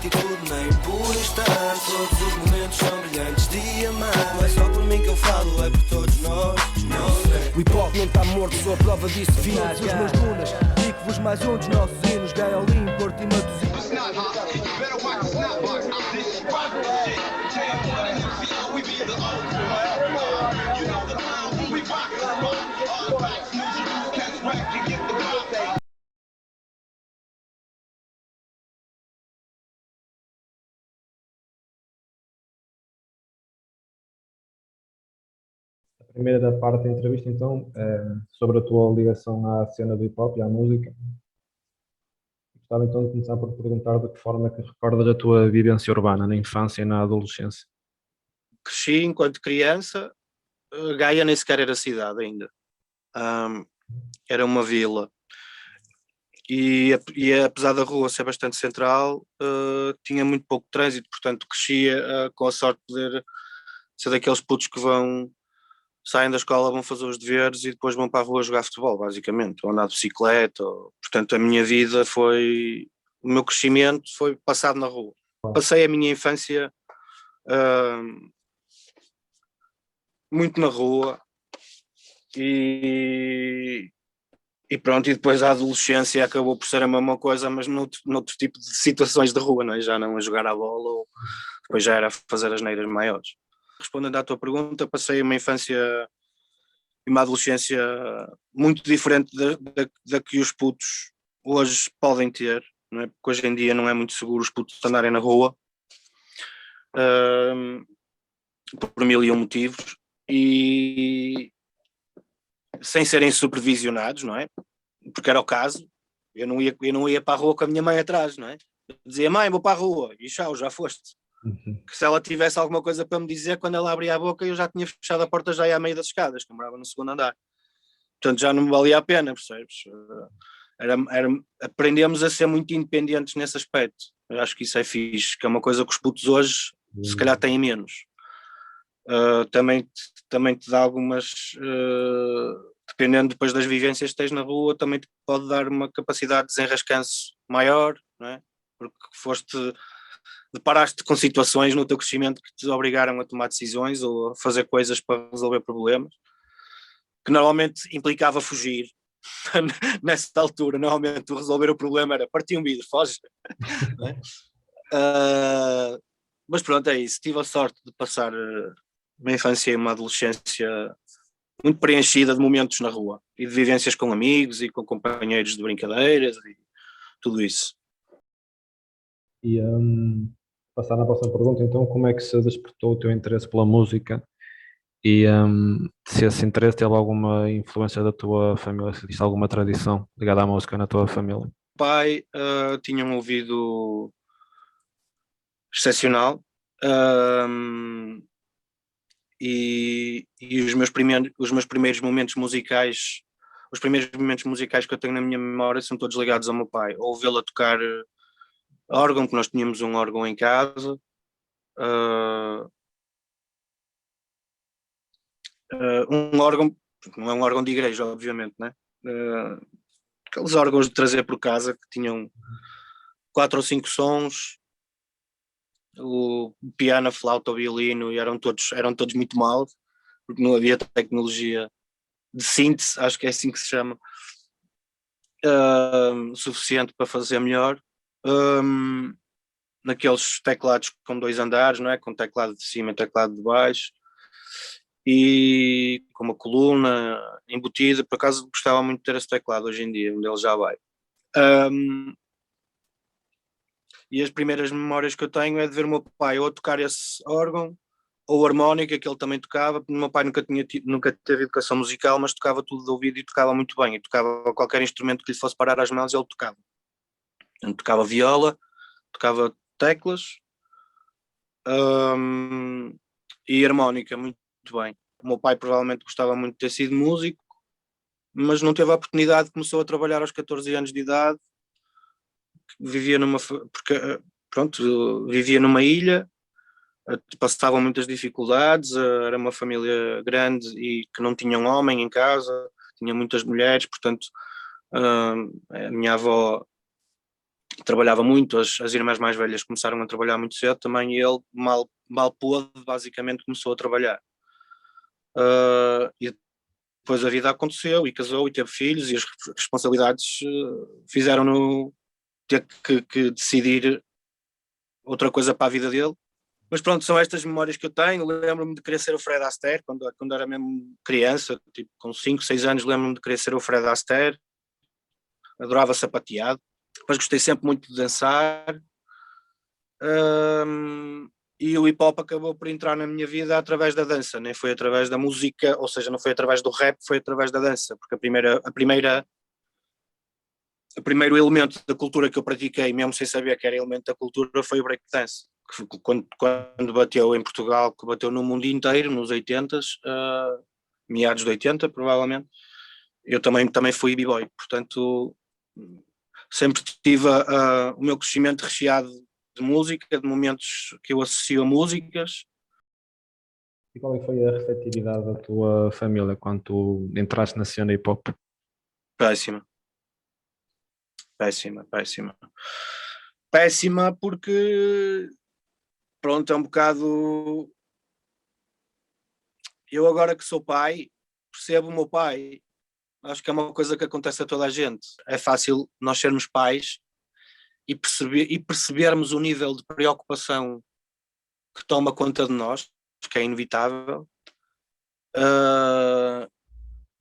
atitude, nem por instante. Todos os momentos são brilhantes, diamantes. Não é só por mim que eu falo, é por todos nós. O hip hop não está morto, sou a prova disso. Finais, os meus lunas, digo-vos mais um dos nossos hinos. Gaiolim, Porto e Matosinhos. A primeira parte da entrevista, então, é sobre a tua ligação à cena do hip hop e à música. Gostava então de começar por perguntar de que forma é que recordas a tua vivência urbana na infância e na adolescência. Cresci enquanto criança, Gaia nem sequer era cidade ainda. Era uma vila. E apesar da rua ser bastante central, tinha muito pouco trânsito, portanto crescia com a sorte de poder ser daqueles putos que saem da escola, vão fazer os deveres e depois vão para a rua jogar futebol, basicamente, ou andar de bicicleta. Portanto, a minha vida o meu crescimento foi passado na rua. Passei a minha infância muito na rua e pronto, e depois a adolescência acabou por ser a mesma coisa, mas noutro tipo de situações de rua, não é? Já não a jogar a bola, ou depois já era a fazer as neiras maiores. Respondendo à tua pergunta, passei uma infância e uma adolescência muito diferente da que os putos hoje podem ter, não é? Porque hoje em dia não é muito seguro os putos andarem na rua, por mil e um motivos, e sem serem supervisionados, não é? Porque era o caso. Eu não ia para a rua com a minha mãe atrás, não é? Eu dizia, mãe, vou para a rua, e tchau, já foste. Que se ela tivesse alguma coisa para me dizer, quando ela abria a boca, eu já tinha fechado a porta já à meio das escadas, que eu morava no segundo andar. Portanto, já não me valia a pena, percebes? Aprendemos a ser muito independentes nesse aspecto. Eu acho que isso é fixe, que é uma coisa que os putos hoje se calhar têm menos. Também te dá algumas, dependendo depois das vivências que tens na rua, também te pode dar uma capacidade de desenrascanço maior, não é? Porque deparaste com situações no teu crescimento que te obrigaram a tomar decisões ou a fazer coisas para resolver problemas, que normalmente implicava fugir. Nessa altura, normalmente, resolver o problema era partir um vidro, foge. Não é? Mas pronto, é isso. Tive a sorte de passar uma infância e uma adolescência muito preenchida de momentos na rua e de vivências com amigos e com companheiros de brincadeiras e tudo isso. E passar na próxima pergunta, então, como é que se despertou o teu interesse pela música e se esse interesse teve alguma influência da tua família, se existe alguma tradição ligada à música na tua família? O pai tinha um ouvido excepcional, e os meus primeiros momentos musicais, os primeiros momentos musicais que eu tenho na minha memória são todos ligados ao meu pai. Ou vê-lo a tocar órgão, que nós tínhamos um órgão em casa, um órgão, não é um órgão de igreja, obviamente, né? Aqueles órgãos de trazer por casa que tinham 4 ou 5 sons, o piano, a flauta, o violino, e eram todos muito maus, porque não havia tecnologia de síntese, acho que é assim que se chama, suficiente para fazer melhor. Naqueles teclados com 2 andares, não é? Com teclado de cima e teclado de baixo, e com uma coluna embutida. Por acaso gostava muito de ter esse teclado hoje em dia, onde ele já vai. E as primeiras memórias que eu tenho é de ver o meu pai ou a tocar esse órgão ou harmónica, que ele também tocava. O meu pai nunca teve educação musical, mas tocava tudo de ouvido e tocava muito bem, e tocava qualquer instrumento que lhe fosse parar as mãos, ele tocava. Então, tocava viola, tocava teclas, e harmónica muito bem. O meu pai provavelmente gostava muito de ter sido músico, mas não teve a oportunidade. Começou a trabalhar aos 14 anos de idade, vivia numa ilha, passavam muitas dificuldades, era uma família grande e que não tinha um homem em casa, tinha muitas mulheres, portanto a minha avó trabalhava muito, as irmãs mais velhas começaram a trabalhar muito cedo também, e ele mal pôde, basicamente começou a trabalhar. E depois a vida aconteceu, e casou, e teve filhos, e as responsabilidades fizeram-no ter que decidir outra coisa para a vida dele. Mas pronto, são estas memórias que eu tenho. Lembro-me de querer ser o Fred Astaire quando era mesmo criança, tipo com 5, 6 anos, lembro-me de querer ser o Fred Astaire. Adorava sapateado, mas gostei sempre muito de dançar. E o hip hop acabou por entrar na minha vida através da dança, nem foi através da música, ou seja, não foi através do rap, foi através da dança, porque o primeiro elemento da cultura que eu pratiquei, mesmo sem saber que era elemento da cultura, foi o breakdance, que quando bateu em Portugal, que bateu no mundo inteiro, nos 80s, meados de 80 provavelmente, eu também fui b-boy, portanto sempre tive o meu crescimento recheado de música, de momentos que eu associo a músicas. E qual é que foi a receptividade da tua família quando tu entraste na cena hip hop? Péssima. Péssima, péssima. Péssima porque, pronto, é um bocado... Eu agora que sou pai, percebo o meu pai. Acho que é uma coisa que acontece a toda a gente. É fácil nós sermos pais e percebermos o nível de preocupação que toma conta de nós, que é inevitável,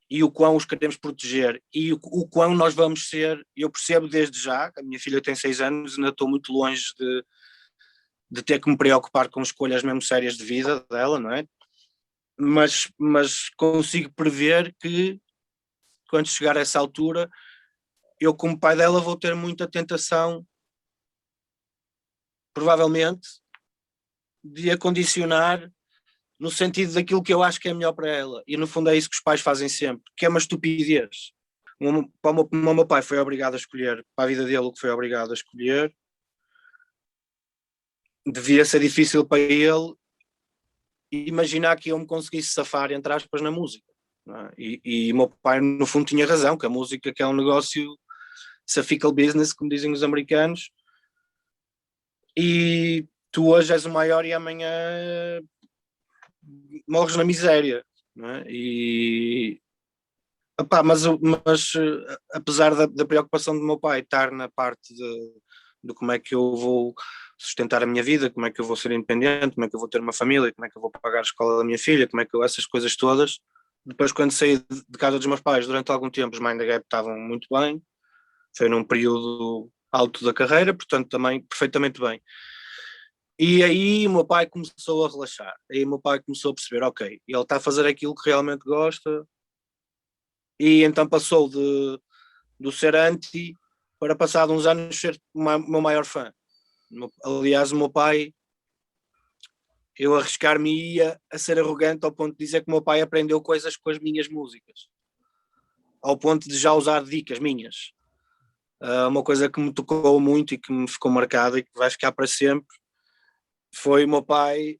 e o quão os queremos proteger e o quão nós vamos ser. Eu percebo desde já, a minha filha tem 6 anos, ainda estou muito longe de ter que me preocupar com escolhas mesmo sérias de vida dela, não é? Mas consigo prever que quando chegar a essa altura, eu como pai dela vou ter muita tentação, provavelmente, de a condicionar no sentido daquilo que eu acho que é melhor para ela. E no fundo é isso que os pais fazem sempre, que é uma estupidez. O meu pai foi obrigado a escolher para a vida dele o que foi obrigado a escolher. Devia ser difícil para ele imaginar que eu me conseguisse safar, entre aspas, na música. É? E o meu pai, no fundo, tinha razão, que a música que é um negócio, it's a fickle business, como dizem os americanos, e tu hoje és o maior e amanhã morres na miséria. Não é? Mas apesar da preocupação do meu pai estar na parte de como é que eu vou sustentar a minha vida, como é que eu vou ser independente, como é que eu vou ter uma família, como é que eu vou pagar a escola da minha filha, como é que essas coisas todas. Depois, quando saí de casa dos meus pais, durante algum tempo os Mind the Gap estavam muito bem, foi num período alto da carreira, portanto também perfeitamente bem. E aí o meu pai começou a relaxar, aí o meu pai começou a perceber, ok, ele está a fazer aquilo que realmente gosta, e então passou do ser anti para passar de uns anos ser o meu maior fã. Aliás, o meu pai, eu arriscar-me-ia a ser arrogante ao ponto de dizer que o meu pai aprendeu coisas com as minhas músicas, ao ponto de já usar dicas minhas. Uma coisa que me tocou muito e que me ficou marcada e que vai ficar para sempre foi o meu pai.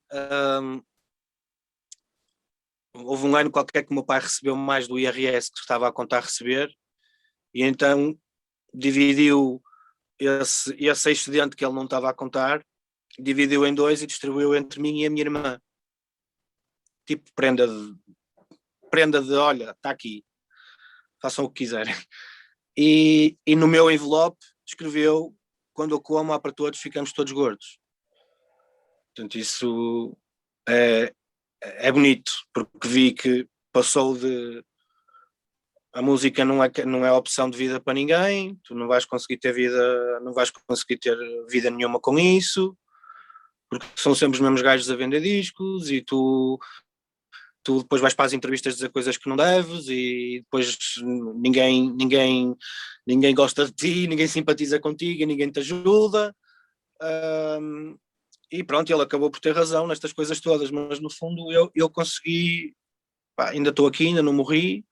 Houve um ano qualquer que o meu pai recebeu mais do IRS que estava a contar receber, e então dividiu esse excedente que ele não estava a contar, dividiu em 2 e distribuiu entre mim e a minha irmã. Tipo prenda de olha, está aqui, façam o que quiserem. E no meu envelope escreveu: quando eu como há para todos, ficamos todos gordos. Portanto, isso é bonito, porque vi que passou de... A música não é opção de vida para ninguém, tu não vais conseguir ter vida nenhuma com isso, porque são sempre os mesmos gajos a vender discos, e tu depois vais para as entrevistas dizer coisas que não deves, e depois ninguém gosta de ti, ninguém simpatiza contigo, e ninguém te ajuda. E pronto, ele acabou por ter razão nestas coisas todas, mas no fundo eu consegui, ainda estou aqui, ainda não morri,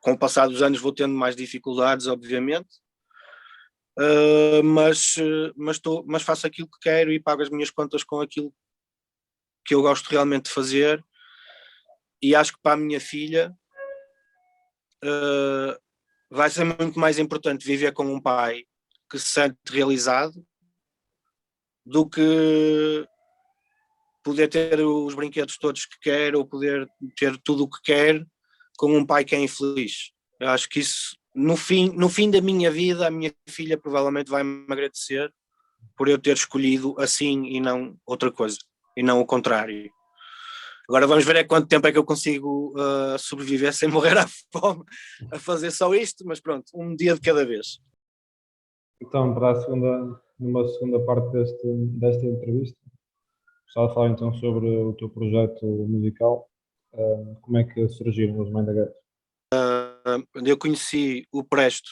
com o passar dos anos vou tendo mais dificuldades, obviamente, mas faço aquilo que quero e pago as minhas contas com aquilo que eu gosto realmente de fazer, e acho que para a minha filha vai ser muito mais importante viver com um pai que se sente realizado do que poder ter os brinquedos todos que quer ou poder ter tudo o que quer com um pai que é infeliz. Eu acho que isso, no fim da minha vida, a minha filha provavelmente vai me agradecer por eu ter escolhido assim e não outra coisa, e não o contrário. Agora vamos ver quanto tempo é que eu consigo sobreviver sem morrer à fome a fazer só isto, mas pronto, um dia de cada vez. Então, numa segunda parte desta entrevista, gostava de falar então sobre o teu projeto musical. Como é que surgiram os Mindagates? Quando eu conheci o Presto,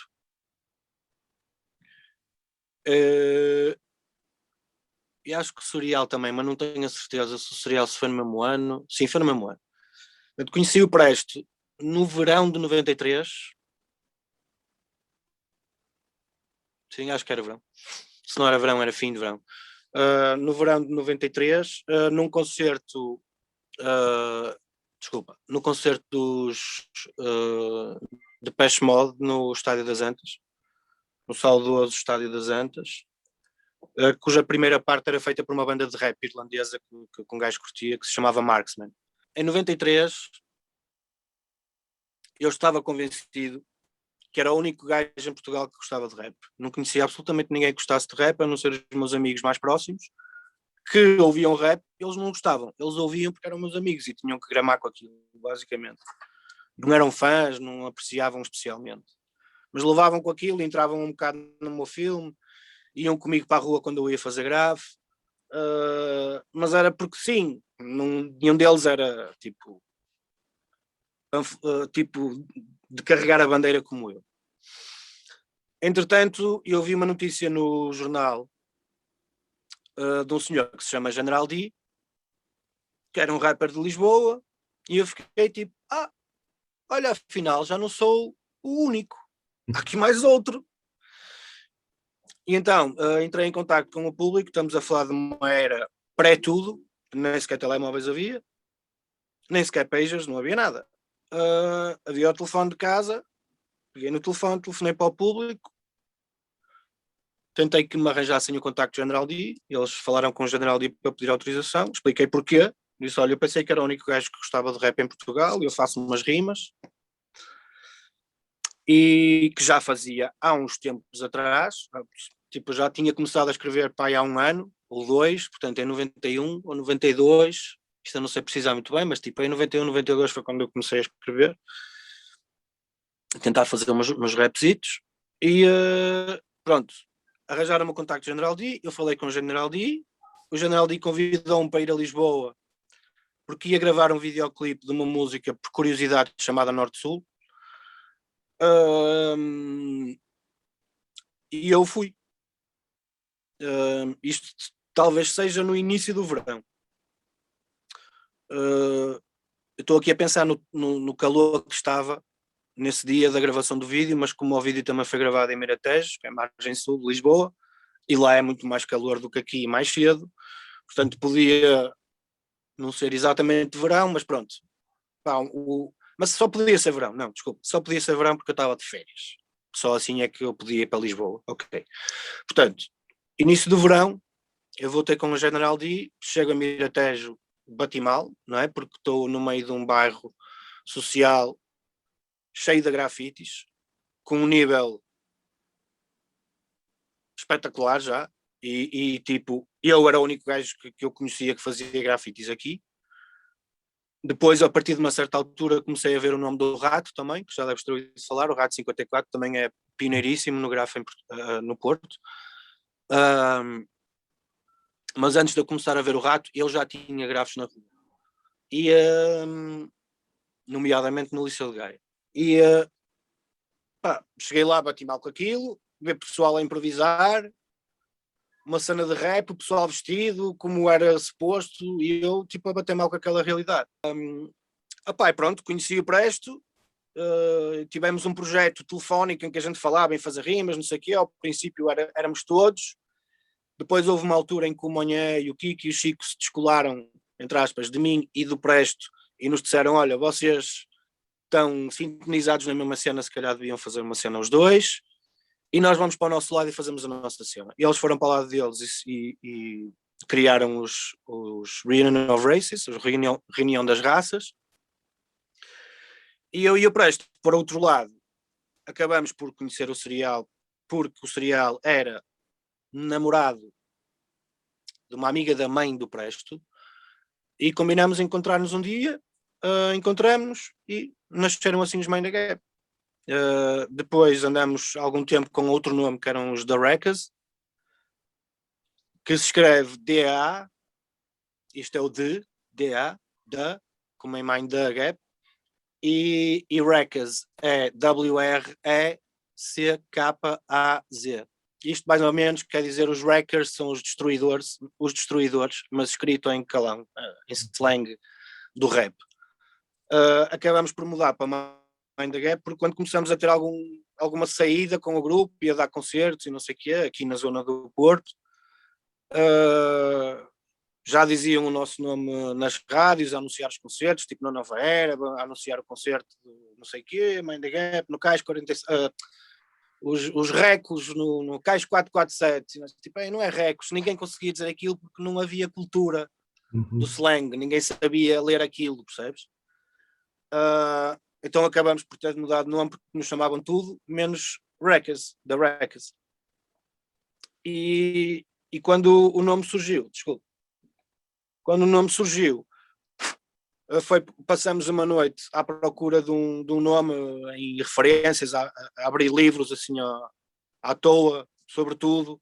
e acho que o Sorial também, mas não tenho a certeza se o Sorial se foi no mesmo ano. Sim, foi no mesmo ano. Eu conheci o Presto no verão de 93. Sim, acho que era verão. Se não era verão, era fim de verão. No verão de 93, num concerto, no concerto dos Depeche Mode no Estádio das Antas, no saudoso Estádio das Antas, cuja primeira parte era feita por uma banda de rap irlandesa que um gajo curtia, que se chamava Marksman. Em 93, eu estava convencido que era o único gajo em Portugal que gostava de rap. Não conhecia absolutamente ninguém que gostasse de rap, a não ser os meus amigos mais próximos, que ouviam rap. Eles não gostavam, eles ouviam porque eram meus amigos e tinham que gramar com aquilo, basicamente. Não eram fãs, não apreciavam especialmente. Mas levavam com aquilo, entravam um bocado no meu filme, iam comigo para a rua quando eu ia fazer grave, mas era porque sim, nenhum deles era tipo de carregar a bandeira como eu. Entretanto, eu vi uma notícia no jornal de um senhor que se chama General D, que era um rapper de Lisboa, e eu fiquei tipo, olha, afinal já não sou o único, há aqui mais outro. E então entrei em contato com o público. Estamos a falar de uma era pré-tudo, nem sequer telemóveis havia, nem sequer pagers, não havia nada. Havia o telefone de casa, peguei no telefone, telefonei para o público, tentei que me arranjassem o contacto do General D, eles falaram com o General D para pedir autorização, expliquei porquê, disse, olha, eu pensei que era o único gajo que gostava de rap em Portugal, eu faço umas rimas, e que já fazia há uns tempos atrás, tipo, já tinha começado a escrever há um ano ou dois, portanto em 91 ou 92, isto eu não sei precisar muito bem, mas tipo em 91, 92 foi quando eu comecei a escrever, a tentar fazer umas rapsitos, e pronto, arranjaram-me o contacto do General D, eu falei com o General D convidou-me para ir a Lisboa, porque ia gravar um videoclipe de uma música por curiosidade chamada Norte-Sul, e eu fui. Isto talvez seja no início do verão. Eu estou aqui a pensar no calor que estava nesse dia da gravação do vídeo, mas como o vídeo também foi gravado em Miratejo, que é a margem sul de Lisboa, e lá é muito mais calor do que aqui, mais cedo, portanto podia não ser exatamente verão, mas pronto. Mas só podia ser verão, não, desculpa, só podia ser verão porque eu estava de férias. Só assim é que eu podia ir para Lisboa, ok. Portanto, início do verão, eu vou ter com o General D, chego a Miratejo, bati mal, não é? Porque estou no meio de um bairro social cheio de grafites, com um nível espetacular já, e tipo, eu era o único gajo que eu conhecia que fazia grafites aqui. Depois, a partir de uma certa altura, comecei a ver o nome do Rato também, que já deves ter ouvido falar, o Rato 54 também é pioneiríssimo no grafo no Porto. Mas antes de eu começar a ver o Rato, eu já tinha grafos na rua. E, nomeadamente no Liceu de Gaia. E cheguei lá, bati mal com aquilo, ver pessoal a improvisar, uma cena de rap, o pessoal vestido como era suposto, e eu tipo a bater mal com aquela realidade. E pronto, conheci o Presto, tivemos um projeto telefónico em que a gente falava em fazer rimas, não sei o quê, ao princípio éramos todos, depois houve uma altura em que o Monhé e o Kiki e o Chico se descolaram, entre aspas, de mim e do Presto, e nos disseram, olha, vocês estão sintonizados na mesma cena, se calhar deviam fazer uma cena os dois, e nós vamos para o nosso lado e fazemos a nossa cena. E eles foram para o lado deles e criaram os Reunion of Races, os reunião das raças, e eu e o Presto, por outro lado, acabamos por conhecer o Serial, porque o Serial era namorado de uma amiga da mãe do Presto, e combinámos encontrar-nos um dia, encontramos-nos e nasceram assim os Mind the Gap. Depois andamos algum tempo com outro nome, que eram os The Wreckers, que se escreve D-A, isto é o D-A, como em Mind the Gap, e Wreckers é W-R-E-C-K-A-Z. Isto mais ou menos quer dizer os Wreckers são os destruidores, mas escrito em calão, em slang do rap. Acabamos por mudar para Mind the Gap, porque quando começamos a ter alguma saída com o grupo e a dar concertos e não sei o quê, aqui na zona do Porto, já diziam o nosso nome nas rádios, a anunciar os concertos, tipo na Nova Era, a anunciar o concerto de não sei o quê, Mind the Gap, no Cais 46, os recos no Cais 447, tipo, não é recos, ninguém conseguia dizer aquilo porque não havia cultura do slang, ninguém sabia ler aquilo, percebes? Então acabamos por ter mudado de nome porque nos chamavam tudo, menos Wreckers, The Wreckers. E quando o nome surgiu, passamos uma noite à procura de um nome em referências, a abrir livros assim à toa, sobretudo,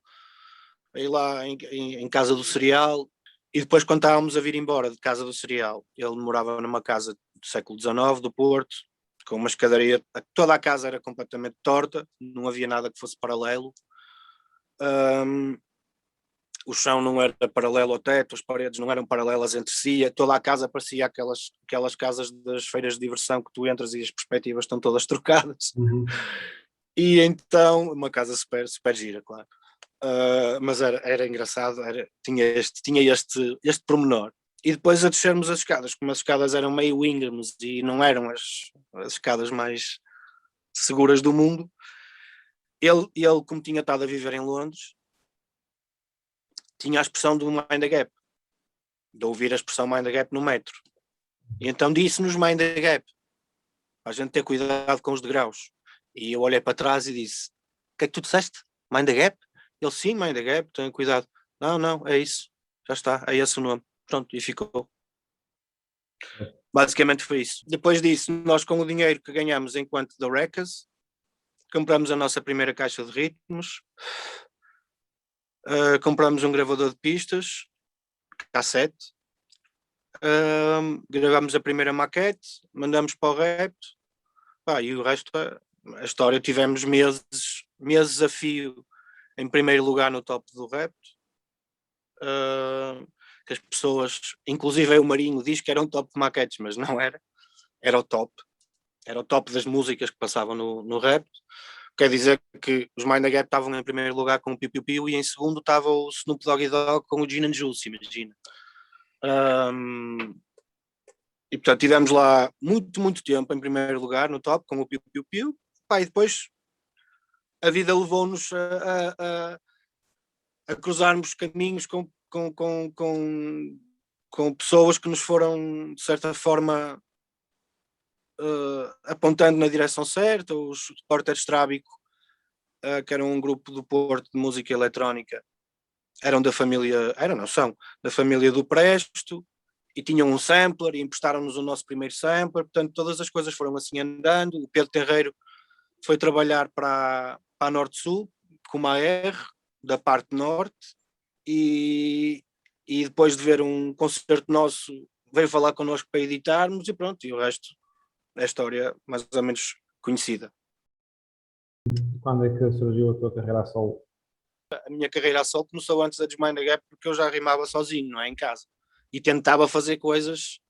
aí lá em casa do Serial. E depois, quando estávamos a vir embora de casa do Serial, ele morava numa casa do século XIX, do Porto, com uma escadaria, toda a casa era completamente torta, não havia nada que fosse paralelo. O chão não era paralelo ao teto, as paredes não eram paralelas entre si, toda a casa parecia aquelas casas das feiras de diversão que tu entras e as perspectivas estão todas trocadas. E então, uma casa super, super gira, claro. Mas era engraçado, tinha este pormenor. E depois a descermos as escadas, como as escadas eram meio íngremes e não eram as escadas mais seguras do mundo, ele, como tinha estado a viver em Londres, tinha a expressão do Mind the Gap, de ouvir a expressão Mind the Gap no metro. E então disse-nos Mind the Gap, para a gente ter cuidado com os degraus. E eu olhei para trás e disse, o que é que tu disseste? Mind the Gap? Ele, sim, Mind the Gap, tenha cuidado. Não, é isso, já está, é esse o nome. Pronto, e ficou. Basicamente foi isso. Depois disso, nós com o dinheiro que ganhamos enquanto The Wreckers, compramos a nossa primeira caixa de ritmos, compramos um gravador de pistas, cassete, gravamos a primeira maquete, mandamos para o Repto, e o resto, a história, tivemos meses a fio em primeiro lugar no top do Repto, que as pessoas, inclusive o Marinho, diz que era um top de maquetes, mas não era o top das músicas que passavam no Repto. Quer dizer que os Mind the Gap estavam em primeiro lugar com o Piu Piu Piu e em segundo estava o Snoop Doggy Dogg com o Gin and Juice, imagina. E portanto tivemos lá muito tempo em primeiro lugar no top com o Piu Piu Piu. E depois a vida levou-nos a cruzarmos caminhos com pessoas que nos foram de certa forma apontando na direção certa. Os Porter Strábico, que eram um grupo do Porto de música eletrónica, são da família do Presto, e tinham um sampler e emprestaram-nos o nosso primeiro sampler. Portanto, todas as coisas foram assim andando. O Pedro Terreiro foi trabalhar para a Norte-Sul como AR da parte norte, e depois de ver um concerto nosso veio falar connosco para editarmos, e pronto, e o resto é história mais ou menos conhecida. Quando é que surgiu a tua carreira a solo? A minha carreira a solo começou antes da Mind the Gap, porque eu já rimava sozinho, não é, em casa, e tentava fazer coisas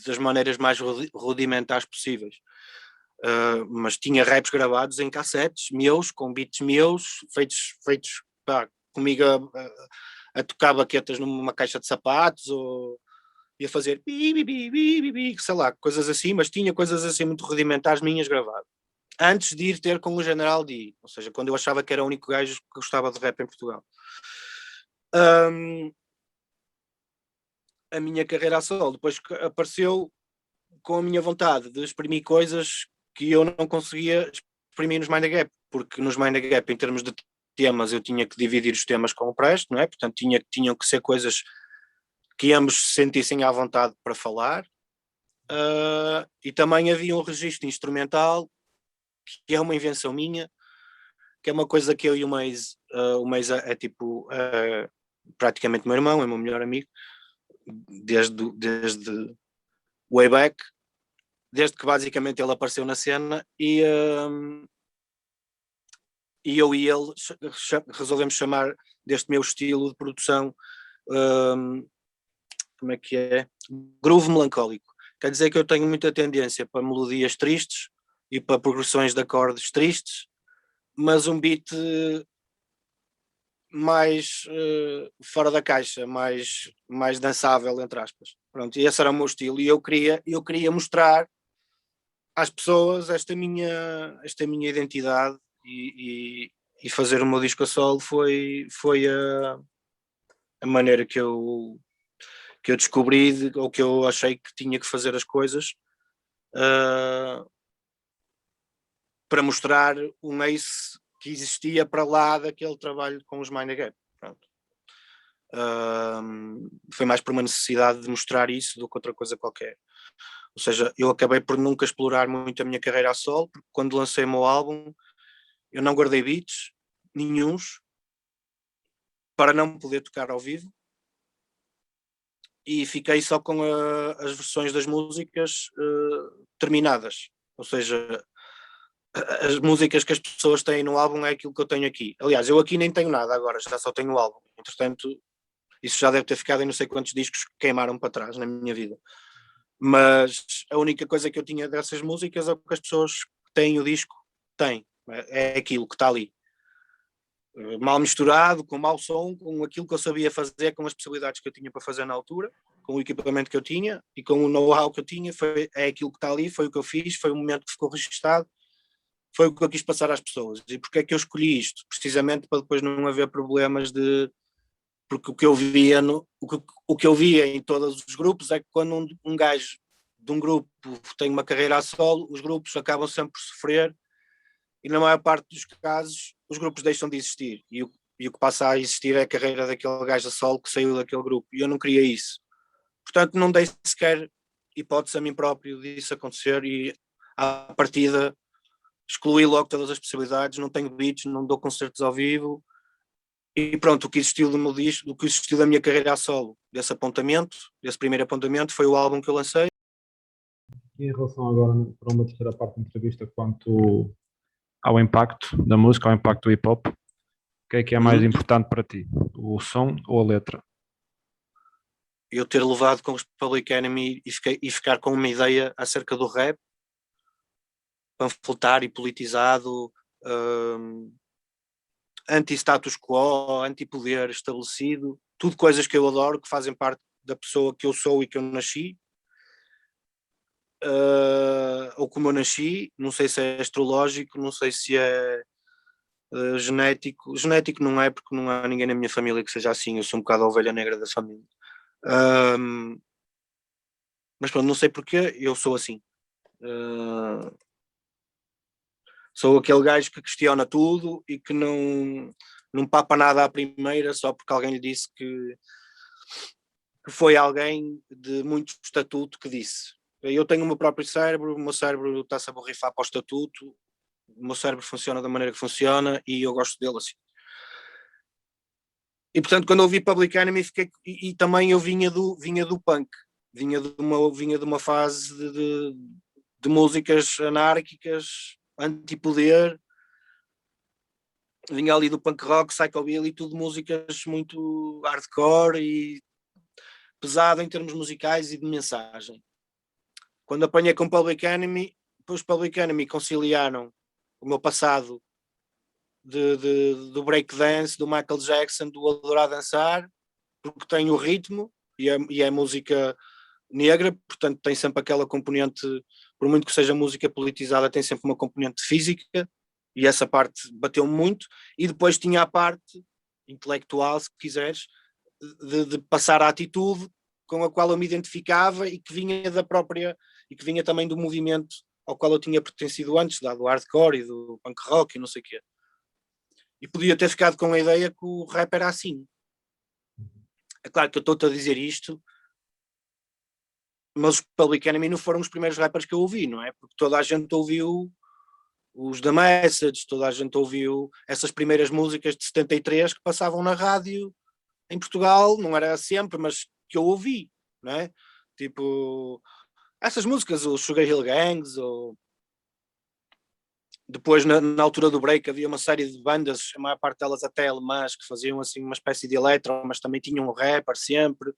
das maneiras mais rudimentares possíveis. Mas tinha raps gravados em cassetes meus, com beats meus, feitos comigo a tocar baquetas numa caixa de sapatos, ou ia fazer sei lá, coisas assim, mas tinha coisas assim muito rudimentares minhas gravadas. antes de ir ter com o General D, ou seja, quando eu achava que era o único gajo que gostava de rap em Portugal. A minha carreira a solo depois apareceu com a minha vontade de exprimir coisas que eu não conseguia exprimir nos Mind the Gap, porque nos Mind the Gap, em termos de temas, eu tinha que dividir os temas com o resto, não é? Portanto, tinham que ser coisas que ambos se sentissem à vontade para falar. E também havia um registro instrumental, que é uma invenção minha, que é uma coisa que eu e o Maze é tipo praticamente meu irmão, é meu melhor amigo, desde way back, desde que basicamente ele apareceu na cena, e eu e ele resolvemos chamar deste meu estilo de produção, como é que é? Groove melancólico. Quer dizer que eu tenho muita tendência para melodias tristes e para progressões de acordes tristes, mas um beat mais fora da caixa, mais dançável, entre aspas. Pronto, e esse era o meu estilo, e eu queria mostrar às pessoas esta minha identidade, e fazer o meu disco a solo foi a maneira que eu descobri, ou que eu achei que tinha que fazer as coisas para mostrar um Ace que existia para lá daquele trabalho com os Mind the Gap. Pronto. Foi mais por uma necessidade de mostrar isso do que outra coisa qualquer. Ou seja, eu acabei por nunca explorar muito a minha carreira a solo, porque quando lancei o meu álbum eu não guardei beats nenhuns para não poder tocar ao vivo, e fiquei só com as versões das músicas terminadas. Ou seja, as músicas que as pessoas têm no álbum é aquilo que eu tenho aqui. Aliás, eu aqui nem tenho nada agora, já só tenho o álbum. Entretanto, isso já deve ter ficado em não sei quantos discos que queimaram para trás na minha vida. Mas a única coisa que eu tinha dessas músicas é o que as pessoas que têm o disco têm. É aquilo que está ali. Mal misturado, com mau som, com aquilo que eu sabia fazer, com as possibilidades que eu tinha para fazer na altura, com o equipamento que eu tinha e com o know-how que eu tinha. É aquilo que está ali, foi o que eu fiz, foi o momento que ficou registado, foi o que eu quis passar às pessoas. E porque é que eu escolhi isto? Precisamente para depois não haver problemas de... Porque o que eu via, o que eu via em todos os grupos é que quando um gajo de um grupo tem uma carreira a solo, os grupos acabam sempre por sofrer, e na maior parte dos casos os grupos deixam de existir, e o que passa a existir é a carreira daquele gajo a solo que saiu daquele grupo, e eu não queria isso. Portanto, não dei sequer hipótese a mim próprio disso acontecer, e à partida excluí logo todas as possibilidades. Não tenho beats, não dou concertos ao vivo, e pronto, o que existiu do meu disco, o que existiu da minha carreira a solo, desse primeiro apontamento, foi o álbum que eu lancei. E em relação agora para uma terceira parte da entrevista, quanto ao impacto da música, ao impacto do hip hop, o que é mais importante para ti? O som ou a letra? Eu ter levado com os Public Enemy e ficar com uma ideia acerca do rap, panfletar e politizado, anti-status quo, anti-poder estabelecido, tudo coisas que eu adoro, que fazem parte da pessoa que eu sou e que eu nasci, ou como eu nasci. Não sei se é astrológico, não sei se é genético não é, porque não há ninguém na minha família que seja assim, eu sou um bocado a ovelha negra da família, mas pronto, não sei porque eu sou assim. Sou aquele gajo que questiona tudo e que não papa nada à primeira só porque alguém lhe disse que foi alguém de muito estatuto que disse. Eu tenho o meu próprio cérebro, o meu cérebro está-se a borrifar para o estatuto, o meu cérebro funciona da maneira que funciona e eu gosto dele assim. E portanto, quando eu ouvi Public Enemy, e também eu vinha do punk, vinha de uma fase de músicas anárquicas, anti-poder, vinha ali do punk rock, psychobilly, tudo músicas muito hardcore e pesado em termos musicais e de mensagem. Quando apanhei com Public Enemy, depois Public Enemy conciliaram o meu passado do breakdance, do Michael Jackson, do adorar dançar, porque tem o ritmo e é música negra, portanto tem sempre aquela componente por muito que seja música politizada, tem sempre uma componente física, e essa parte bateu muito, e depois tinha a parte intelectual, se quiseres, de passar a atitude com a qual eu me identificava e que vinha da própria, e que vinha também do movimento ao qual eu tinha pertencido antes, do hardcore e do punk rock e não sei o quê. E podia ter ficado com a ideia que o rap era assim. É claro que eu estou-te a dizer isto, mas os Public Enemy não foram os primeiros rappers que eu ouvi, não é? Porque toda a gente ouviu os The Message, toda a gente ouviu essas primeiras músicas de 73 que passavam na rádio em Portugal, não era sempre, mas que eu ouvi, não é? Tipo, essas músicas, os Sugar Hill Gangs, ou depois na altura do break havia uma série de bandas, a maior parte delas até alemãs, que faziam assim uma espécie de eletro, mas também tinham um rapper sempre,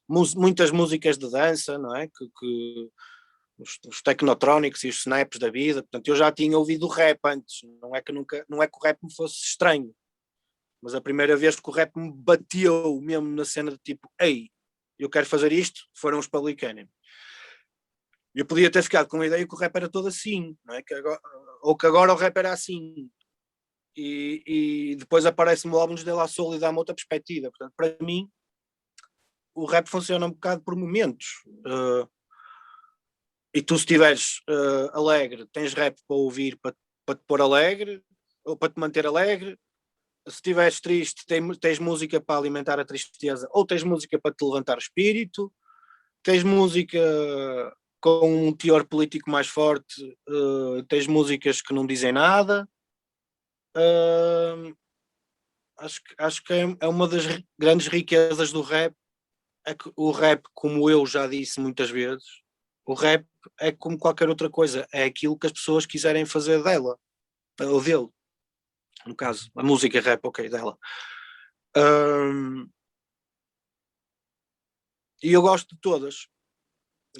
muitas músicas de dança, não é? Os Technotronics e os Snaps da vida, portanto eu já tinha ouvido rap antes, não é que o rap me fosse estranho, mas a primeira vez que o rap me bateu mesmo na cena de tipo, ei, eu quero fazer isto, foram os Public Enemy. Eu podia ter ficado com a ideia que o rap era todo assim, não é? Ou que agora o rap era assim, e depois aparece-me o álbum de La Soul e dá-me outra perspectiva. Portanto, para mim o rap funciona um bocado por momentos. E tu, se estiveres alegre, tens rap para ouvir, para te pôr alegre, ou para te manter alegre. Se estiveres triste, tens música para alimentar a tristeza, ou tens música para te levantar o espírito. Tens música com um teor político mais forte, tens músicas que não dizem nada. Acho que é uma das grandes riquezas do rap, é que o rap, como eu já disse muitas vezes, o rap é como qualquer outra coisa, é aquilo que as pessoas quiserem fazer dela, ou dele, no caso, a música rap, ok, dela. E eu gosto de todas.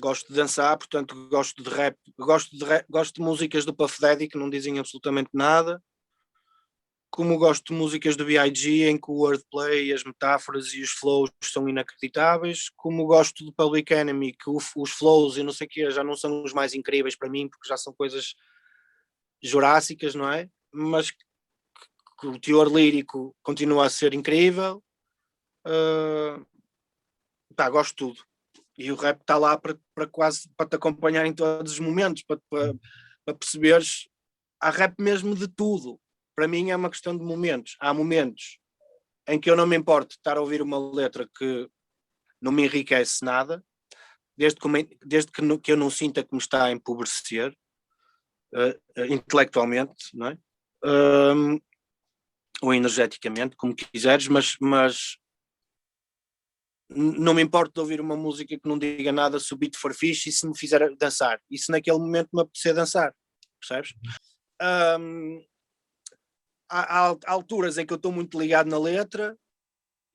Gosto de dançar, portanto gosto de rap, gosto de músicas do Puff Daddy que não dizem absolutamente nada, como gosto de músicas do B.I.G. em que o wordplay, as metáforas e os flows são inacreditáveis, como gosto do Public Enemy, que os flows e não sei o que já não são os mais incríveis para mim, porque já são coisas jurássicas, não é? Mas que o teor lírico continua a ser incrível. Gosto de tudo. E o rap está lá para te acompanhar em todos os momentos, para perceberes. Há rap mesmo de tudo. Para mim é uma questão de momentos. Há momentos em que eu não me importo de estar a ouvir uma letra que não me enriquece nada, desde que eu não sinta que me está a empobrecer intelectualmente, não é? Ou energeticamente, como quiseres, mas não me importo de ouvir uma música que não diga nada se o beat for fixe e se me fizer dançar, e se naquele momento me apetecer dançar, percebes? Há alturas em que eu estou muito ligado na letra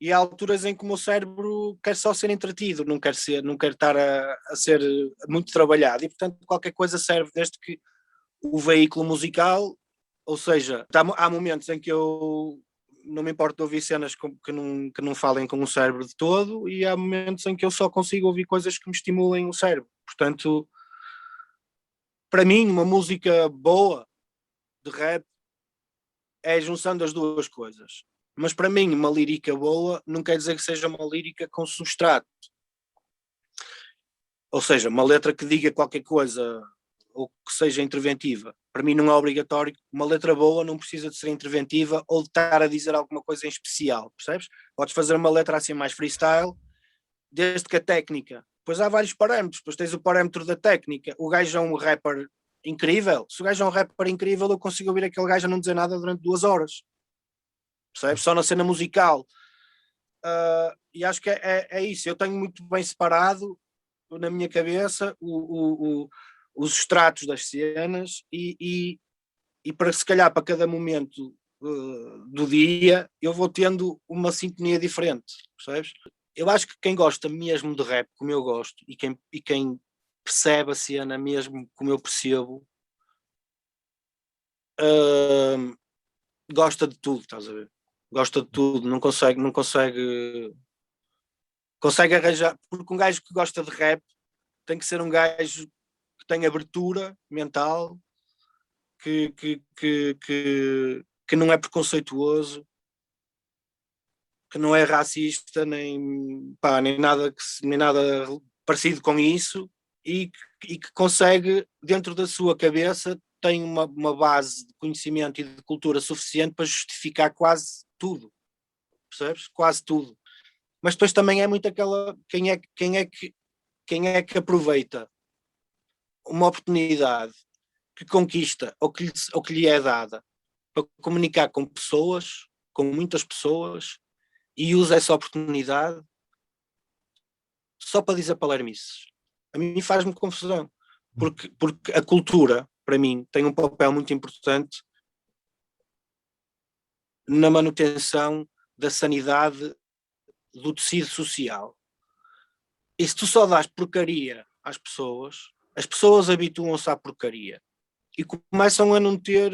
e há alturas em que o meu cérebro quer só ser entretido, não quer estar a ser muito trabalhado, e portanto qualquer coisa serve, desde que o veículo musical, ou seja, há momentos em que eu não me importo de ouvir cenas que não falem com o cérebro de todo, e há momentos em que eu só consigo ouvir coisas que me estimulem o cérebro. Portanto, para mim, uma música boa de rap é a junção das duas coisas. Mas para mim, uma lírica boa não quer dizer que seja uma lírica com substrato. Ou seja, uma letra que diga qualquer coisa ou que seja interventiva. Para mim não é obrigatório. Uma letra boa não precisa de ser interventiva ou de estar a dizer alguma coisa em especial, percebes? Podes fazer uma letra assim mais freestyle, desde que a técnica. Pois há vários parâmetros. Depois tens o parâmetro da técnica. O gajo é um rapper incrível. Se o gajo é um rapper incrível, eu consigo ouvir aquele gajo a não dizer nada durante 2 horas. Percebes? Só na cena musical. E acho que é isso. Eu tenho muito bem separado na minha cabeça os extratos das cenas e para, se calhar, para cada momento do dia eu vou tendo uma sintonia diferente, percebes? Eu acho que quem gosta mesmo de rap como eu gosto e quem percebe a cena mesmo como eu percebo, gosta de tudo, estás a ver? Gosta de tudo, não consegue arranjar, porque um gajo que gosta de rap tem que ser um gajo que tem abertura mental, que não é preconceituoso, que não é racista, nem nada parecido com isso, e que consegue, dentro da sua cabeça, tem uma base de conhecimento e de cultura suficiente para justificar quase tudo, percebes? Quase tudo. Mas depois também é muito aquela, quem é que aproveita uma oportunidade que conquista ou que lhe é dada para comunicar com pessoas, com muitas pessoas, e usa essa oportunidade só para dizer palermices. A mim faz-me confusão, porque a cultura, para mim, tem um papel muito importante na manutenção da sanidade do tecido social. E se tu só dás porcaria às pessoas, as pessoas habituam-se à porcaria e começam a não ter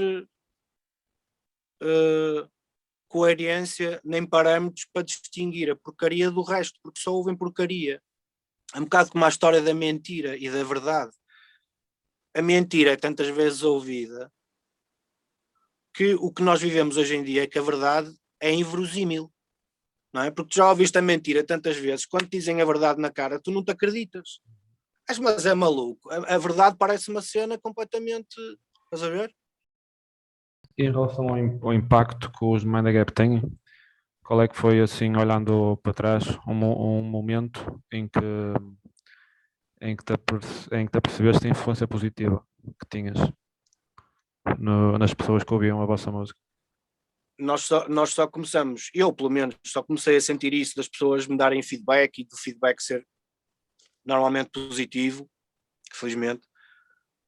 coerência nem parâmetros para distinguir a porcaria do resto, porque só ouvem porcaria. É um bocado como a história da mentira e da verdade. A mentira é tantas vezes ouvida que o que nós vivemos hoje em dia é que a verdade é inverosímil, não é? Porque já ouviste a mentira tantas vezes, quando dizem a verdade na cara, tu não te acreditas. Mas é maluco. A verdade parece uma cena completamente... Estás a ver? E em relação ao impacto que os Mind the Gap têm, qual é que foi, assim, olhando para trás, um momento em que te apercebeste a influência positiva que tinhas nas pessoas que ouviam a vossa música? Nós só começamos, eu pelo menos, só comecei a sentir isso das pessoas me darem feedback e do feedback ser normalmente positivo, felizmente.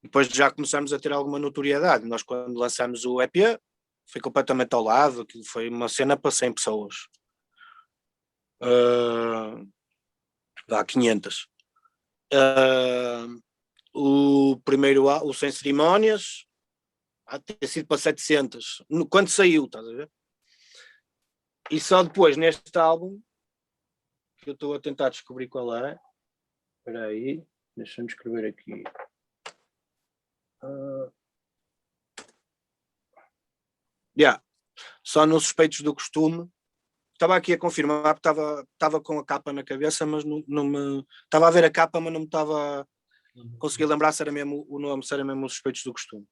Depois já começamos a ter alguma notoriedade. Nós, quando lançamos o EP, foi completamente ao lado, aquilo foi uma cena para 100 pessoas. Dá 500. O primeiro, o Sem Cerimónias, há de ter sido para 700, quando saiu, estás a ver? E só depois, neste álbum, que eu estou a tentar descobrir qual é. Espera aí, deixa-me escrever aqui. Só nos Suspeitos do Costume. Estava aqui a confirmar, porque estava com a capa na cabeça, mas não me... Estava a ver a capa, mas não me estava... Consegui lembrar se era mesmo o nome, se era mesmo os Suspeitos do Costume.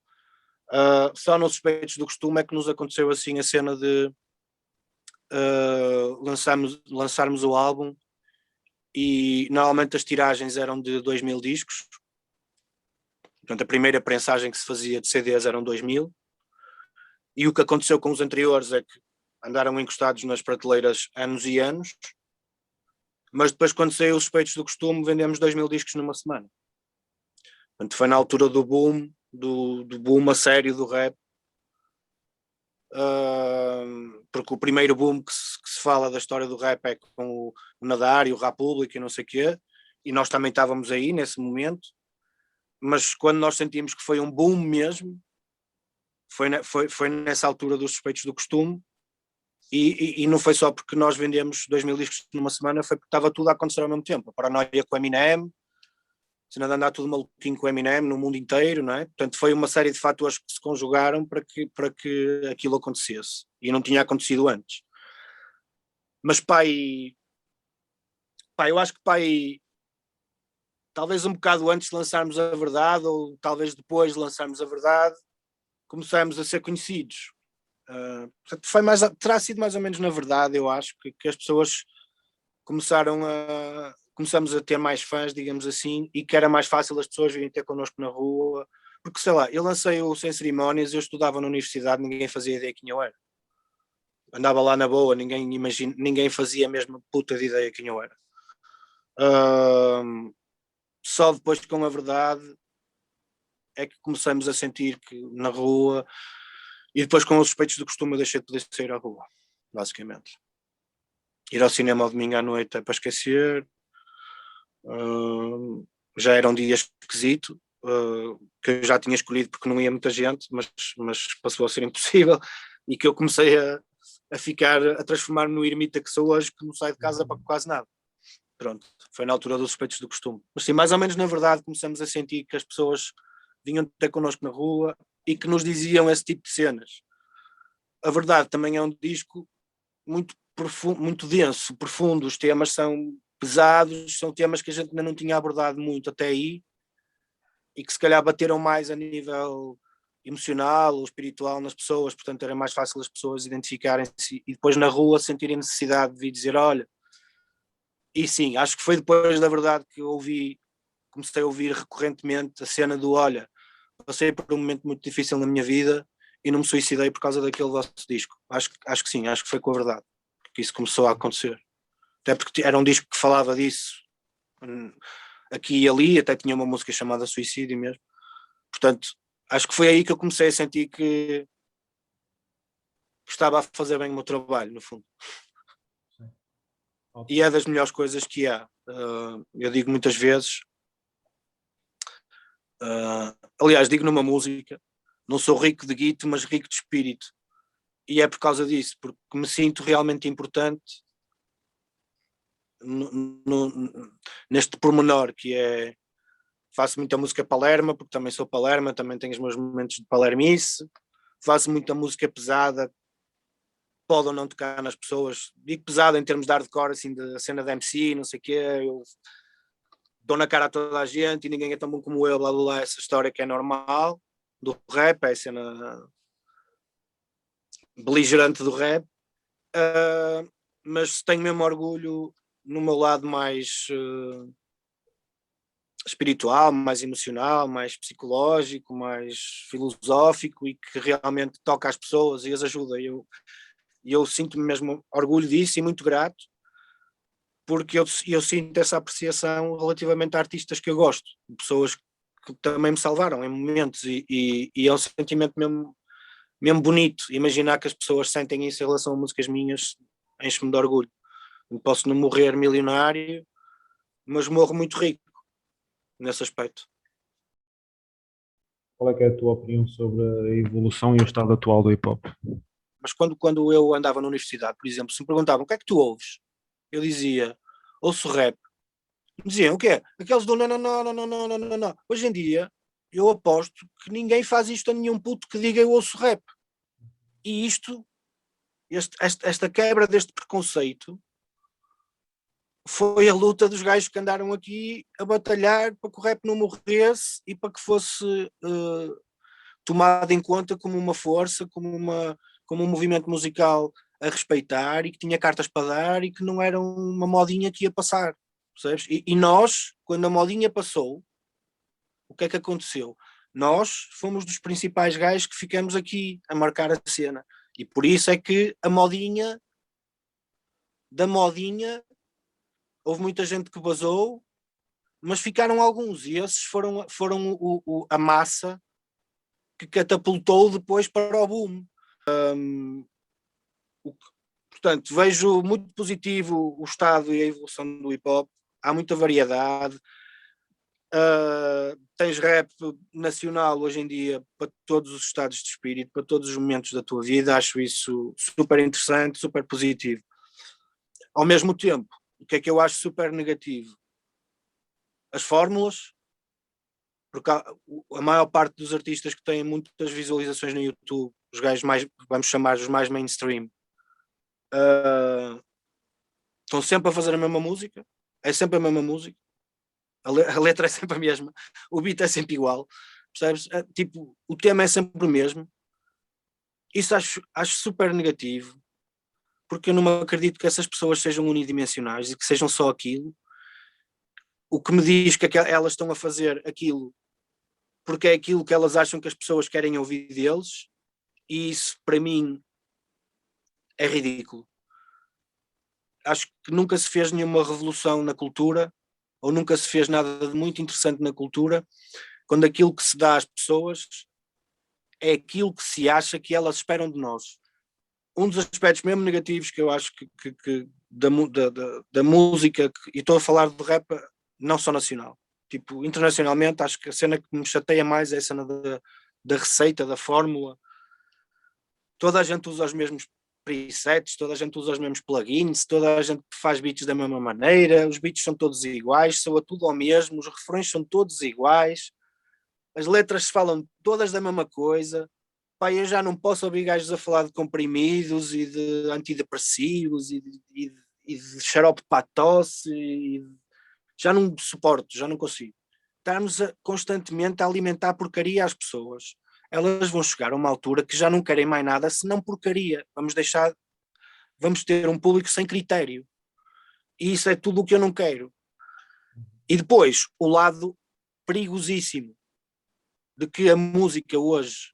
Só nos Suspeitos do Costume é que nos aconteceu assim a cena de lançarmos o álbum, e normalmente as tiragens eram de 2000 discos. Portanto, a primeira prensagem que se fazia de CDs eram 2000, e o que aconteceu com os anteriores é que andaram encostados nas prateleiras anos e anos, mas depois, quando saiu os Suspeitos do Costume, vendemos 2000 discos numa semana. Portanto, foi na altura do boom, do boom a sério do rap, porque o primeiro boom que se fala da história do rap é com o Nadar e o República e não sei o quê, e nós também estávamos aí nesse momento, mas quando nós sentimos que foi um boom mesmo, foi nessa altura dos Suspeitos do Costume, e não foi só porque nós vendemos 2000 discos numa semana, foi porque estava tudo a acontecer ao mesmo tempo. A paranoia com o Eminem, se não andar tudo maluquinho com o Eminem no mundo inteiro, não é? Portanto, foi uma série de fatores que se conjugaram para que aquilo acontecesse, e não tinha acontecido antes. Mas eu acho que talvez um bocado antes de lançarmos a verdade, ou talvez depois de lançarmos a verdade, começamos a ser conhecidos. Portanto, terá sido mais ou menos na verdade, eu acho, que as pessoas começamos a ter mais fãs, digamos assim, e que era mais fácil as pessoas virem ter connosco na rua, porque sei lá, eu lancei o Sem Cerimónias, eu estudava na universidade, ninguém fazia ideia quem eu era. Andava lá na boa, ninguém fazia a mesma puta de ideia quem eu era. Só depois, com a verdade, é que começamos a sentir que na rua, e depois com os Suspeitos do Costume eu deixei de poder sair à rua, basicamente. Ir ao cinema ao domingo à noite é para esquecer. Já era um dia esquisito, que eu já tinha escolhido porque não ia muita gente, mas passou a ser impossível, e que eu comecei a transformar-me no ermita que sou hoje, que não sai de casa para quase nada. pronto, foi na altura dos Suspeitos do Costume. Mas sim, mais ou menos na verdade começamos a sentir que as pessoas vinham ter connosco na rua e que nos diziam esse tipo de cenas. A verdade também é um disco muito profundo, muito denso, profundo, os temas são pesados, são temas que a gente ainda não tinha abordado muito até aí e que se calhar bateram mais a nível emocional ou espiritual nas pessoas, portanto era mais fácil as pessoas identificarem-se e depois na rua sentirem necessidade de vir dizer, olha, e sim, acho que foi depois da verdade que eu comecei a ouvir recorrentemente a cena do, olha, passei por um momento muito difícil na minha vida e não me suicidei por causa daquele vosso disco. Acho que sim, acho que foi com a verdade que isso começou a acontecer. Até porque era um disco que falava disso aqui e ali, até tinha uma música chamada Suicídio mesmo. Portanto, acho que foi aí que eu comecei a sentir que estava a fazer bem o meu trabalho, no fundo. E é das melhores coisas que há. Eu digo muitas vezes, aliás, digo numa música, não sou rico de guito, mas rico de espírito. E é por causa disso, porque me sinto realmente importante neste pormenor, que é, faço muita música palerma, porque também sou palerma, também tenho os meus momentos de palermice, faço muita música pesada, pode ou não tocar nas pessoas, digo pesada em termos de hardcore, assim, da cena da MC, não sei o quê, eu dou na cara a toda a gente e ninguém é tão bom como eu, blá blá blá, essa história que é normal, do rap, é a cena beligerante do rap, mas tenho mesmo orgulho no meu lado mais espiritual, mais emocional, mais psicológico, mais filosófico e que realmente toca as pessoas e as ajuda. E eu sinto-me mesmo orgulho disso e muito grato, porque eu sinto essa apreciação relativamente a artistas que eu gosto, pessoas que também me salvaram em momentos e é um sentimento mesmo bonito. Imaginar que as pessoas sentem isso em relação a músicas minhas enche-me de orgulho. Eu posso não morrer milionário, mas morro muito rico nesse aspecto. Qual é que é a tua opinião sobre a evolução e o estado atual do hip hop? Mas quando eu andava na universidade, por exemplo, se me perguntavam o que é que tu ouves, eu dizia, ouço rap. Me diziam, o quê? Aqueles do não, não, não, não, não, não, não, não. Hoje em dia, eu aposto que ninguém faz isto a nenhum puto que diga eu ouço rap. E isto, esta quebra deste preconceito, foi a luta dos gajos que andaram aqui a batalhar para que o rap não morresse e para que fosse tomado em conta como uma força, como um movimento musical a respeitar e que tinha cartas para dar e que não era uma modinha que ia passar, percebes? E nós, quando a modinha passou, o que é que aconteceu? Nós fomos dos principais gajos que ficamos aqui a marcar a cena e por isso é que da modinha houve muita gente que vazou, mas ficaram alguns e esses foram a massa que catapultou depois para o boom. Portanto, vejo muito positivo o estado e a evolução do hip hop, há muita variedade, tens rap nacional hoje em dia para todos os estados de espírito, para todos os momentos da tua vida, acho isso super interessante, super positivo. Ao mesmo tempo, o que é que eu acho super negativo? As fórmulas, porque a maior parte dos artistas que têm muitas visualizações no YouTube, os gajos mais, vamos chamar os mais mainstream, estão sempre a fazer a mesma música, é sempre a mesma música, a letra é sempre a mesma, o beat é sempre igual, percebes? Tipo, o tema é sempre o mesmo. Isso acho super negativo, porque eu não me acredito que essas pessoas sejam unidimensionais e que sejam só aquilo. O que me diz que elas estão a fazer aquilo porque é aquilo que elas acham que as pessoas querem ouvir deles, e isso para mim é ridículo. Acho que nunca se fez nenhuma revolução na cultura, ou nunca se fez nada de muito interessante na cultura, quando aquilo que se dá às pessoas é aquilo que se acha que elas esperam de nós. Um dos aspectos mesmo negativos que eu acho que da música, e estou a falar do rap não só nacional, tipo, internacionalmente, acho que a cena que me chateia mais é a cena da receita, da fórmula. Toda a gente usa os mesmos presets, toda a gente usa os mesmos plugins, toda a gente faz beats da mesma maneira, os beats são todos iguais, soa tudo ao mesmo, os refrões são todos iguais, as letras falam todas da mesma coisa. Pá, eu já não posso ouvir gajos a falar de comprimidos e de antidepressivos e de xarope para a tosse, já não suporto, já não consigo. Estarmos constantemente a alimentar porcaria às pessoas. Elas vão chegar a uma altura que já não querem mais nada senão porcaria. Vamos ter um público sem critério. E isso é tudo o que eu não quero. E depois, o lado perigosíssimo de que a música hoje,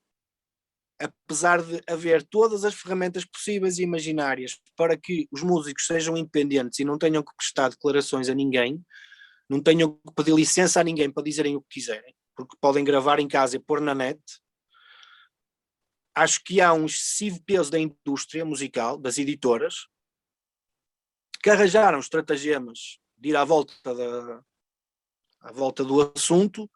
apesar de haver todas as ferramentas possíveis e imaginárias para que os músicos sejam independentes e não tenham que prestar declarações a ninguém, não tenham que pedir licença a ninguém para dizerem o que quiserem, porque podem gravar em casa e pôr na net, acho que há um excessivo peso da indústria musical, das editoras, que arranjaram estratagemas de ir à volta do assunto,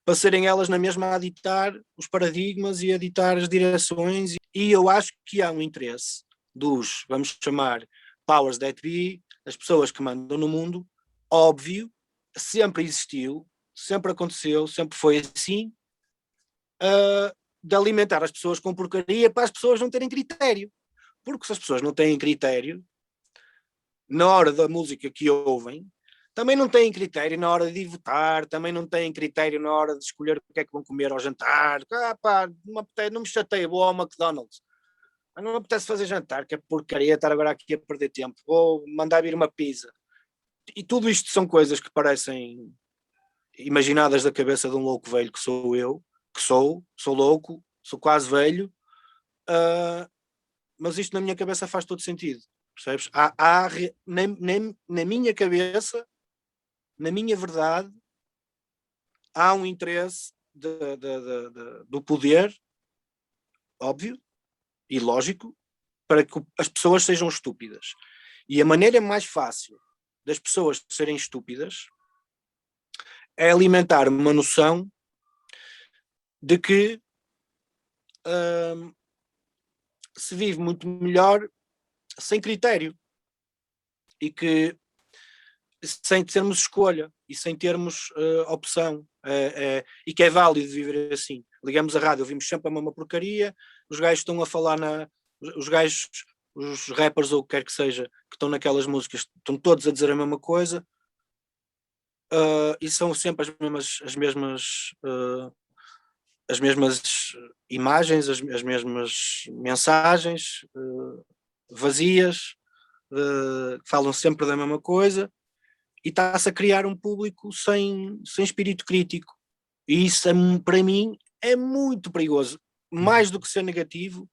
para serem elas na mesma a ditar os paradigmas e a ditar as direções. E eu acho que há um interesse dos, vamos chamar, powers that be, as pessoas que mandam no mundo, óbvio, sempre existiu, sempre aconteceu, sempre foi assim, de alimentar as pessoas com porcaria para as pessoas não terem critério. Porque se as pessoas não têm critério, na hora da música que ouvem, também não têm critério na hora de votar, também não têm critério na hora de escolher o que é que vão comer ao jantar. Pá, não me chateia, vou ao McDonald's. Não me apetece fazer jantar, que é porcaria estar agora aqui a perder tempo. Vou mandar vir uma pizza. E tudo isto são coisas que parecem imaginadas da cabeça de um louco velho que sou eu, que sou louco, sou quase velho, mas isto na minha cabeça faz todo sentido, percebes? Na minha cabeça, na minha verdade, há um interesse do poder, óbvio e lógico, para que as pessoas sejam estúpidas. E a maneira mais fácil das pessoas serem estúpidas é alimentar uma noção de que se vive muito melhor sem critério e que sem termos escolha e sem termos opção, e que é válido viver assim. Ligamos a rádio, ouvimos sempre a mesma porcaria, os gajos estão a falar os gajos, os rappers ou o que quer que seja, que estão naquelas músicas, estão todos a dizer a mesma coisa, e são sempre as mesmas imagens, as mesmas mensagens vazias, falam sempre da mesma coisa, e está-se a criar um público sem espírito crítico. E isso, para mim, é muito perigoso. Mais do que ser negativo,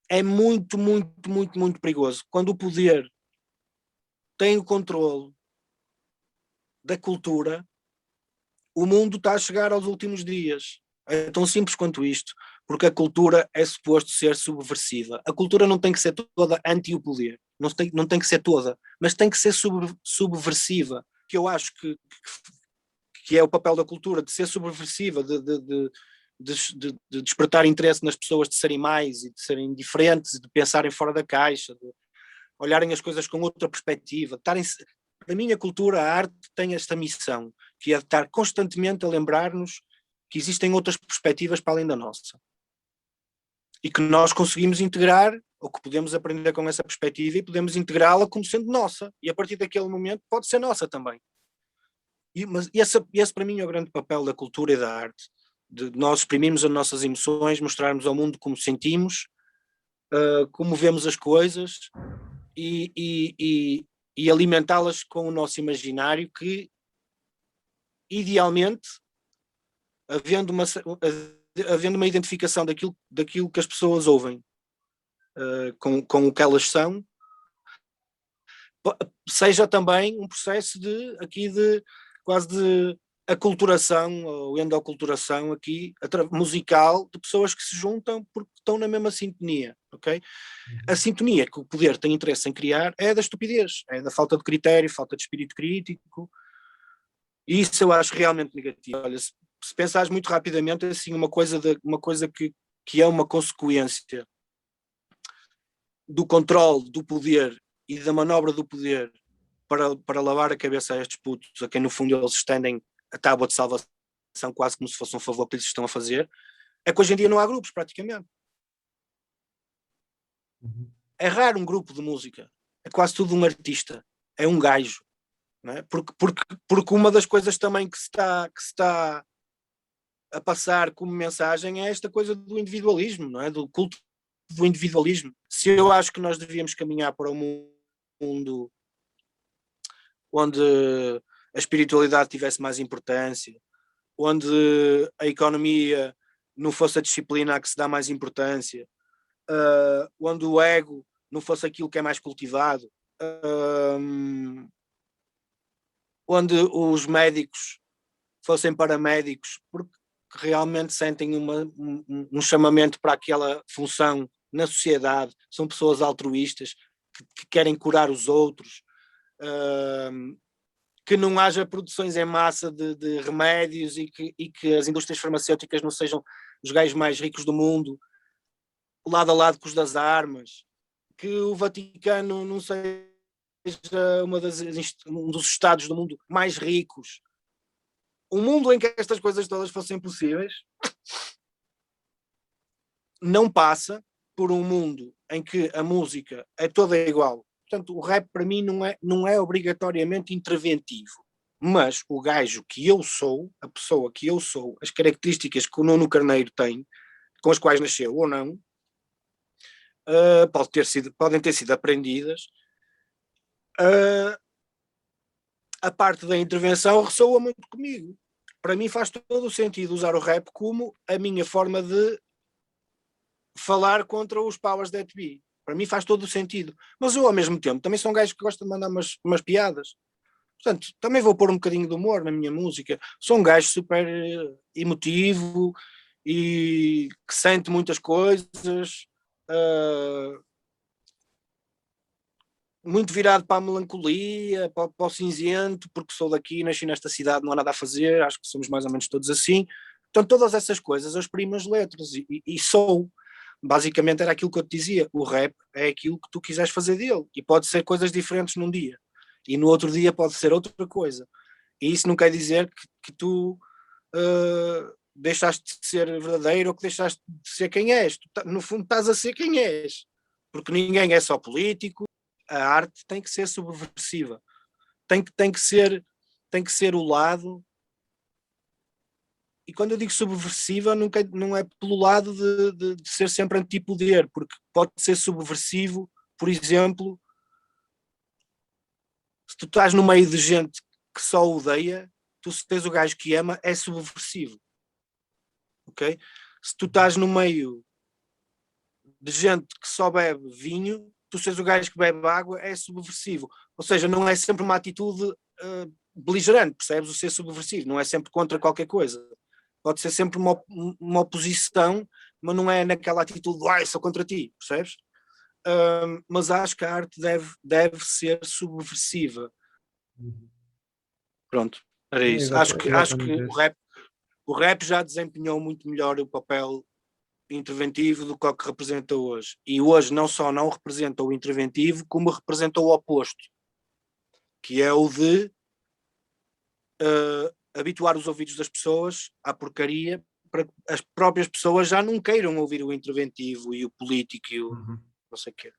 é muito, muito, muito, muito perigoso. Quando o poder tem o controle da cultura, o mundo está a chegar aos últimos dias. É tão simples quanto isto, porque a cultura é suposto ser subversiva. A cultura não tem que ser toda anti o poder, não tem que ser toda, mas tem que ser subversiva, que eu acho que é o papel da cultura, de ser subversiva, de despertar interesse nas pessoas, de serem mais e de serem diferentes, de pensarem fora da caixa, de olharem as coisas com outra perspectiva. Para mim, a cultura, a arte tem esta missão, que é de estar constantemente a lembrar-nos que existem outras perspectivas para além da nossa. E que nós conseguimos integrar, ou que podemos aprender com essa perspectiva e podemos integrá-la como sendo nossa. E a partir daquele momento pode ser nossa também. Mas esse para mim é o grande papel da cultura e da arte. De nós exprimirmos as nossas emoções, mostrarmos ao mundo como sentimos, como vemos as coisas e alimentá-las com o nosso imaginário, que idealmente, havendo uma identificação daquilo que as pessoas ouvem com o que elas são, seja também um processo de quase de aculturação ou endoculturação aqui musical, de pessoas que se juntam porque estão na mesma sintonia, ok? A sintonia que o poder tem interesse em criar é da estupidez, é da falta de critério, falta de espírito crítico, e isso eu acho realmente negativo. Olha, se pensares muito rapidamente, assim, uma coisa que é uma consequência do controle do poder e da manobra do poder para lavar a cabeça a estes putos, a quem no fundo eles estendem a tábua de salvação quase como se fosse um favor que eles estão a fazer, é que hoje em dia não há grupos praticamente. É raro um grupo de música, é quase tudo um artista, é um gajo, não é? Porque uma das coisas também que se está a passar como mensagem é esta coisa do individualismo, não é? Do culto do individualismo. Se eu acho que nós devíamos caminhar para um mundo onde a espiritualidade tivesse mais importância, onde a economia não fosse a disciplina a que se dá mais importância, onde o ego não fosse aquilo que é mais cultivado, onde os médicos fossem paramédicos porque realmente sentem um chamamento para aquela função na sociedade, são pessoas altruístas que querem curar os outros, que não haja produções em massa de remédios e que as indústrias farmacêuticas não sejam os gajos mais ricos do mundo, lado a lado com os das armas, que o Vaticano não seja um dos estados do mundo mais ricos. Um mundo em que estas coisas todas fossem possíveis não passa por um mundo em que a música é toda igual. Portanto, o rap para mim não é obrigatoriamente interventivo, mas o gajo que eu sou, a pessoa que eu sou, as características que o Nuno Carneiro tem, com as quais nasceu ou não, podem ter sido aprendidas. A parte da intervenção ressoa muito comigo. Para mim faz todo o sentido usar o rap como a minha forma de falar contra os powers that be. Para mim faz todo o sentido. Mas eu, ao mesmo tempo, também sou um gajo que gosta de mandar umas piadas. Portanto, também vou pôr um bocadinho de humor na minha música. Sou um gajo super emotivo e que sente muitas coisas. Muito virado para a melancolia, para o cinzento, porque sou daqui, nasci nesta cidade, não há nada a fazer, acho que somos mais ou menos todos assim. Então todas essas coisas eu exprimo as letras e sou. Basicamente era aquilo que eu te dizia, o rap é aquilo que tu quiseres fazer dele, e pode ser coisas diferentes num dia, e no outro dia pode ser outra coisa. E isso não quer dizer que tu deixaste de ser verdadeiro ou que deixaste de ser quem és. No fundo estás a ser quem és, porque ninguém é só político. A arte tem que ser subversiva, tem que ser o lado, e quando eu digo subversiva não é pelo lado de ser sempre antipoder, porque pode ser subversivo, por exemplo, se tu estás no meio de gente que só odeia, tu se tens o gajo que ama, é subversivo, ok? Se tu estás no meio de gente que só bebe vinho, tu seres o gajo que bebe água, é subversivo. Ou seja, não é sempre uma atitude beligerante, percebes? O ser subversivo não é sempre contra qualquer coisa. Pode ser sempre uma oposição, mas não é naquela atitude de sou contra ti, percebes? Mas acho que a arte deve ser subversiva. Pronto, era isso. Acho que o rap já desempenhou muito melhor o papel interventivo do que o que representa hoje. E hoje não só não representa o interventivo, como representa o oposto, que é o de habituar os ouvidos das pessoas à porcaria, para que as próprias pessoas já não queiram ouvir o interventivo e o político e o não sei o quê.